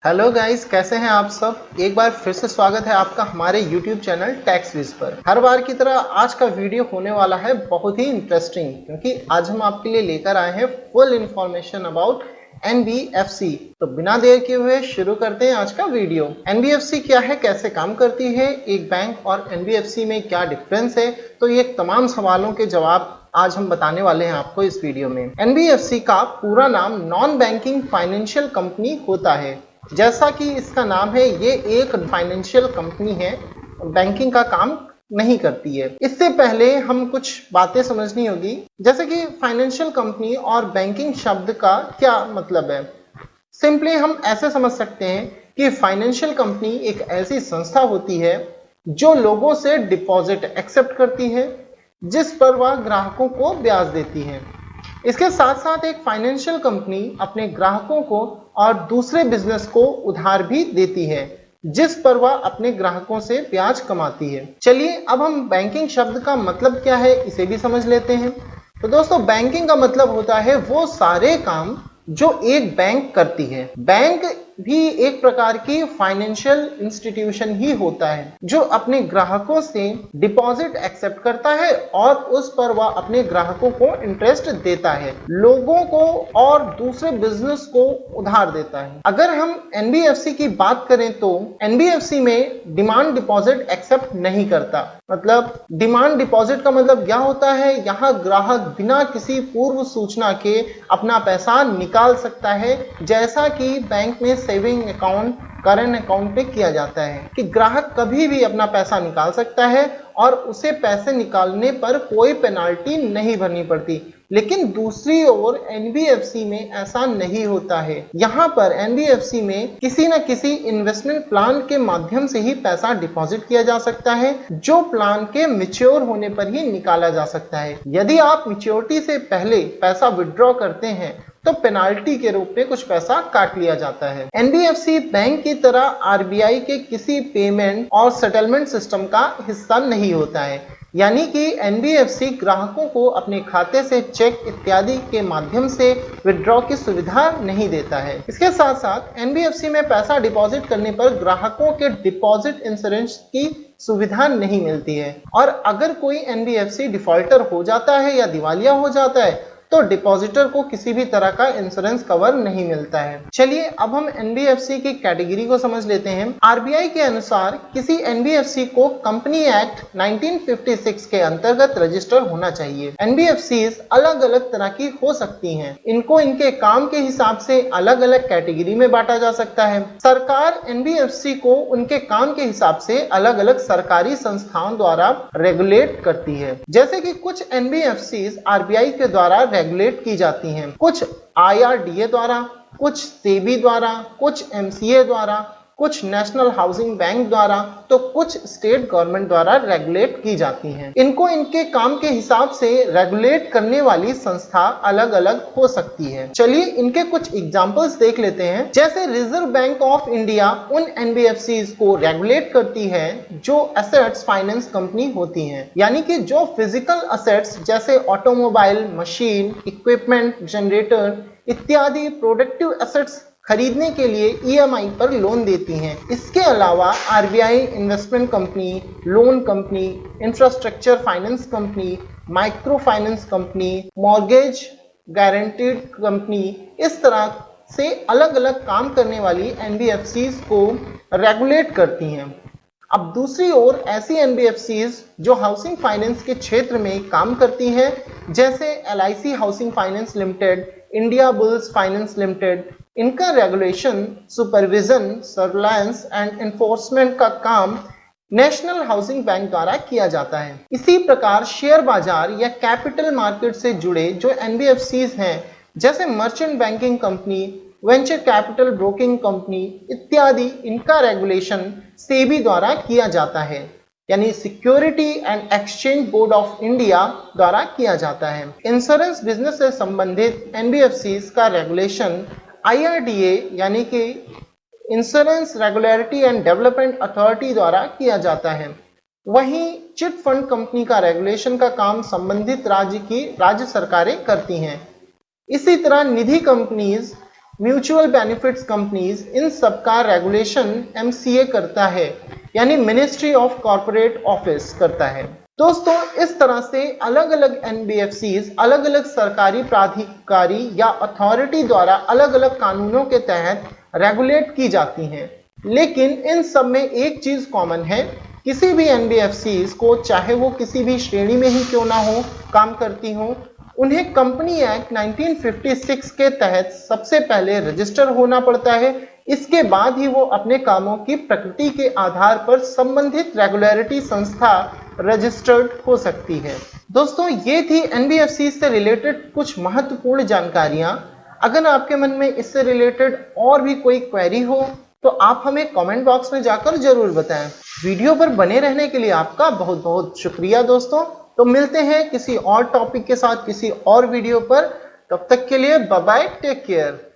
Hello guys, कैसे हैं आप सब। एक बार फिर से स्वागत है आपका हमारे YouTube चैनल टैक्स विज पर। हर बार की तरह आज का वीडियो होने वाला है बहुत ही इंटरेस्टिंग, क्योंकि आज हम आपके लिए लेकर आए हैं फुल इंफॉर्मेशन अबाउट NBFC। तो बिना देर किए हुए शुरू करते हैं आज का वीडियो। NBFC क्या है, कैसे काम करती है, एक बैंक और NBFC में क्या डिफरेंस है, तो ये तमाम सवालों के जवाब आज हम बताने वाले हैं आपको इस वीडियो में। NBFC का पूरा नाम नॉन बैंकिंग फाइनेंशियल कंपनी होता है। जैसा कि इसका नाम है, ये एक फाइनेंशियल कंपनी है, बैंकिंग का काम नहीं करती है। इससे पहले हम कुछ बातें समझनी होगी, जैसे कि फाइनेंशियल कंपनी और बैंकिंग शब्द का क्या मतलब है। सिंपली हम ऐसे समझ सकते हैं कि फाइनेंशियल कंपनी एक ऐसी संस्था होती है जो लोगों से डिपॉजिट एक्सेप्ट करती है, जिस पर वह ग्राहकों को ब्याज देती है। इसके साथ साथ एक फाइनेंशियल कंपनी अपने ग्राहकों को और दूसरे बिजनेस को उधार भी देती है, जिस पर वह अपने ग्राहकों से ब्याज कमाती है। चलिए अब हम बैंकिंग शब्द का मतलब क्या है इसे भी समझ लेते हैं। तो दोस्तों, बैंकिंग का मतलब होता है वो सारे काम जो एक बैंक करती है। बैंक भी एक प्रकार की फाइनेंशियल इंस्टीट्यूशन ही होता है जो अपने ग्राहकों से डिपॉजिट एक्सेप्ट करता है और उस पर वह अपने ग्राहकों को इंटरेस्ट देता है, लोगों को और दूसरे बिजनेस को उधार देता है। अगर हम NBFC की बात करें तो NBFC में डिमांड डिपॉजिट एक्सेप्ट नहीं करता। मतलब डिमांड डिपॉजिट का मतलब क्या होता है, यहाँ ग्राहक बिना किसी पूर्व सूचना के अपना पैसा निकाल सकता है, जैसा कि बैंक में सेविंग अकाउंट, करंट अकाउंट पे किया जाता है कि ग्राहक कभी भी अपना पैसा निकाल सकता है और उसे पैसे निकालने पर कोई पेनाल्टी नहीं भरनी पड़ती। लेकिन दूसरी ओर NBFC में ऐसा नहीं होता है। यहाँ पर NBFC में किसी न किसी इन्वेस्टमेंट प्लान के माध्यम से ही पैसा डिपॉजिट किया जा सकता है, जो प्लान के मैच्योर होने पर ही निकाला जा सकता है। यदि आप मैच्योरिटी से पहले पैसा विड्रॉ करते हैं तो पेनाल्टी के रूप में कुछ पैसा काट लिया जाता है। NBFC बैंक की तरह RBI के किसी पेमेंट और सेटलमेंट सिस्टम का हिस्सा नहीं होता है, यानी कि NBFC ग्राहकों को अपने खाते से चेक इत्यादि के माध्यम से विड्रॉ की सुविधा नहीं देता है। इसके साथ साथ NBFC में पैसा डिपॉजिट करने पर ग्राहकों के डिपॉजिट इंश्योरेंस की सुविधा नहीं मिलती है, और अगर कोई NBFC डिफॉल्टर हो जाता है या दिवालिया हो जाता है तो डिपॉजिटर को किसी भी तरह का इंश्योरेंस कवर नहीं मिलता है। चलिए अब हम NBFC की कैटेगरी को समझ लेते हैं। RBI के अनुसार किसी NBFC को कंपनी एक्ट 1956 के अंतर्गत रजिस्टर होना चाहिए। NBFCs अलग अलग तरह की हो सकती हैं। इनको इनके काम के हिसाब से अलग अलग कैटेगरी में बांटा जा सकता है। सरकार NBFC को उनके काम के हिसाब से अलग अलग सरकारी संस्थाओं द्वारा रेगुलेट करती है। जैसे कि कुछ NBFCs RBI के द्वारा रेगुलेट की जाती हैं, कुछ IRDA द्वारा, कुछ SEBI द्वारा, कुछ MCA द्वारा, कुछ नेशनल हाउसिंग बैंक द्वारा, तो कुछ स्टेट गवर्नमेंट द्वारा रेगुलेट की जाती हैं। इनको इनके काम के हिसाब से रेगुलेट करने वाली संस्था अलग अलग हो सकती है। चलिए इनके कुछ एग्जांपल्स देख लेते हैं। जैसे रिजर्व बैंक ऑफ इंडिया उन NBFCs को रेगुलेट करती है जो एसेट्स फाइनेंस कंपनी होती हैं, यानी कि जो फिजिकल एसेट्स जैसे ऑटोमोबाइल, मशीन, इक्विपमेंट, जनरेटर इत्यादि प्रोडक्टिव एसेट्स खरीदने के लिए EMI पर लोन देती हैं। इसके अलावा RBI investment company, loan company, infrastructure finance company, micro finance company, mortgage guaranteed company, इस तरह से अलग अलग काम करने वाली NBFCs को रेगुलेट करती हैं। अब दूसरी ओर ऐसी NBFCs जो हाउसिंग फाइनेंस के क्षेत्र में काम करती हैं, जैसे LIC housing finance limited, India bulls finance limited, इनका regulation, supervision, surveillance and enforcement का काम नेशनल हाउसिंग बैंक द्वारा किया जाता है। इसी प्रकार शेयर बाजार या कैपिटल मार्केट से जुड़े जो NBFCs हैं, जैसे merchant banking company, venture capital broking company इत्यादि, इनका रेगुलेशन SEBI द्वारा किया जाता है, यानी security and exchange board of India द्वारा किया जाता है। इंश्योरेंस बिजनेस से संबंधित NBFCs का रेगुलेशन IRDA यानी कि insurance regulatory and development authority द्वारा किया जाता है। वहीं चिट फंड कंपनी का रेगुलेशन का काम संबंधित राज्य सरकारें करती हैं। इसी तरह निधि कंपनीज म्यूचुअल बेनिफिट्स कंपनीज, इन सब का रेगुलेशन MCA करता है, यानी मिनिस्ट्री ऑफ कॉर्पोरेट ऑफिस करता है। दोस्तों, इस तरह से अलग अलग NBFCs अलग अलग सरकारी प्राधिकारी या अथॉरिटी द्वारा अलग अलग कानूनों के तहत रेगुलेट की जाती हैं। लेकिन इन सब में एक चीज कॉमन है, किसी भी NBFCs को, चाहे वो किसी भी श्रेणी में ही क्यों ना हो काम करती हो, उन्हें कंपनी एक्ट 1956 के तहत सबसे पहले रजिस्टर होना पड़ता है। इसके बाद ही वो अपने कामों की प्रकृति के आधार पर संबंधित रेगुलेटरी संस्था रजिस्टर्ड हो सकती है। दोस्तों, ये थी NBFC से रिलेटेड कुछ महत्वपूर्ण जानकारियां। अगर आपके मन में इससे रिलेटेड और भी कोई क्वेरी हो तो आप हमें कमेंट बॉक्स में जाकर जरूर बताएं। वीडियो पर बने रहने के लिए आपका बहुत बहुत शुक्रिया दोस्तों। तो मिलते हैं किसी और टॉपिक के साथ किसी और वीडियो पर। तब तक के लिए बाय बाय, टेक केयर।